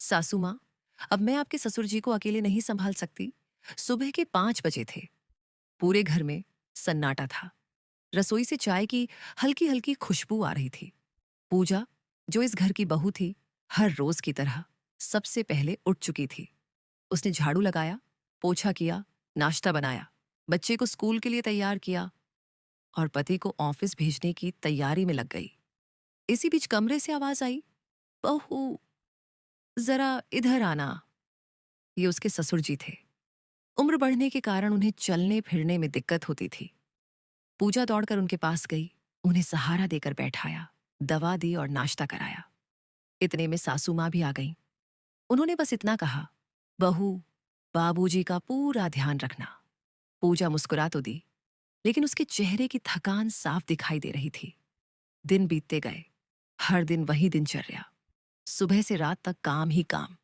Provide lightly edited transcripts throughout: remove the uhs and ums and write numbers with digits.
सासू माँ, अब मैं आपके ससुर जी को अकेले नहीं संभाल सकती। सुबह के 5 बजे थे। पूरे घर में सन्नाटा था। रसोई से चाय की हल्की हल्की खुशबू आ रही थी। पूजा, जो इस घर की बहू थी, हर रोज की तरह सबसे पहले उठ चुकी थी। उसने झाड़ू लगाया, पोछा किया, नाश्ता बनाया, बच्चे को स्कूल के लिए तैयार किया और पति को ऑफिस भेजने की तैयारी में लग गई। इसी बीच कमरे से आवाज आई, बहू, जरा इधर आना। ये उसके ससुर जी थे। उम्र बढ़ने के कारण उन्हें चलने फिरने में दिक्कत होती थी। पूजा दौड़कर उनके पास गई, उन्हें सहारा देकर बैठाया, दवा दी और नाश्ता कराया। इतने में सासू माँ भी आ गईं। उन्होंने बस इतना कहा, बहू, बाबूजी का पूरा ध्यान रखना। पूजा मुस्कुरा तो दी, लेकिन उसके चेहरे की थकान साफ दिखाई दे रही थी। दिन बीतते गए। हर दिन वही दिनचर्या। सुबह से रात तक काम ही काम।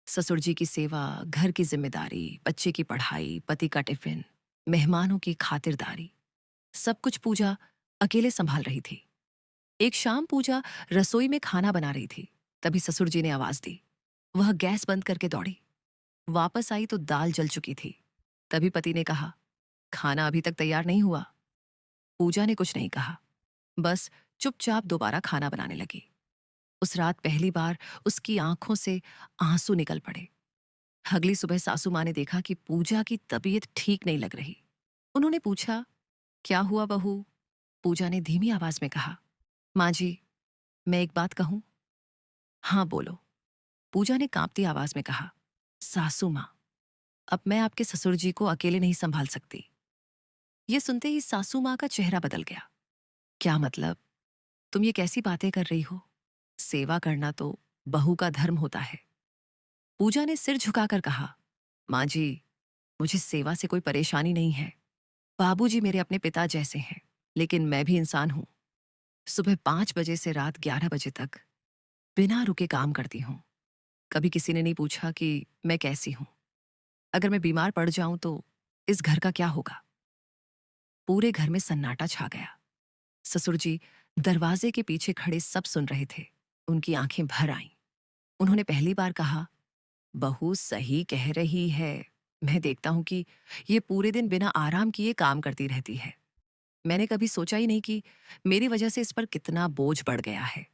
ससुर जी की सेवा, घर की जिम्मेदारी, बच्चे की पढ़ाई, पति का टिफिन, मेहमानों की खातिरदारी, सब कुछ पूजा अकेले संभाल रही थी। एक शाम पूजा रसोई में खाना बना रही थी। तभी ससुर जी ने आवाज दी। वह गैस बंद करके दौड़ी। वापस आई तो दाल जल चुकी थी। तभी पति ने कहा, खाना अभी तक तैयार नहीं हुआ। पूजा ने कुछ नहीं कहा, बस चुपचाप दोबारा खाना बनाने लगी। उस रात पहली बार उसकी आंखों से आंसू निकल पड़े। अगली सुबह सासू माँ ने देखा कि पूजा की तबीयत ठीक नहीं लग रही। उन्होंने पूछा, क्या हुआ बहू? पूजा ने धीमी आवाज में कहा, माँ जी, मैं एक बात कहूं? हाँ बोलो। पूजा ने कांपती आवाज में कहा, सासू माँ, अब मैं आपके ससुर जी को अकेले नहीं संभाल सकती। ये सुनते ही सासू माँ का चेहरा बदल गया। क्या मतलब? तुम ये कैसी बातें कर रही हो? सेवा करना तो बहू का धर्म होता है। पूजा ने सिर झुकाकर कहा, माँ जी, मुझे सेवा से कोई परेशानी नहीं है। बाबूजी मेरे अपने पिता जैसे हैं, लेकिन मैं भी इंसान हूं। सुबह 5 बजे से रात 11 बजे तक बिना रुके काम करती हूँ। कभी किसी ने नहीं पूछा कि मैं कैसी हूं। अगर मैं बीमार पड़ जाऊं तो इस घर का क्या होगा? पूरे घर में सन्नाटा छा गया। ससुर जी दरवाजे के पीछे खड़े सब सुन रहे थे। उनकी आंखें भर आईं। उन्होंने पहली बार कहा, बहू सही कह रही है। मैं देखता हूं कि ये पूरे दिन बिना आराम किए काम करती रहती है। मैंने कभी सोचा ही नहीं कि मेरी वजह से इस पर कितना बोझ बढ़ गया है।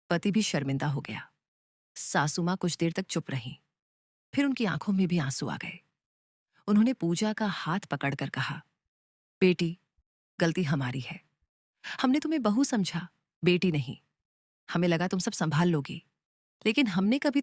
पति भी शर्मिंदा हो गया। सासू माँ कुछ देर तक चुप रहीं। फिर उनकी आंखों में भी आंसू आ गए। उन्होंने पूजा का हाथ पकड़कर कहा, बेटी, गलती हमारी है। हमने तुम्हें बहू समझा, बेटी नहीं। हमें लगा तुम सब संभाल लोगी, लेकिन हमने कभी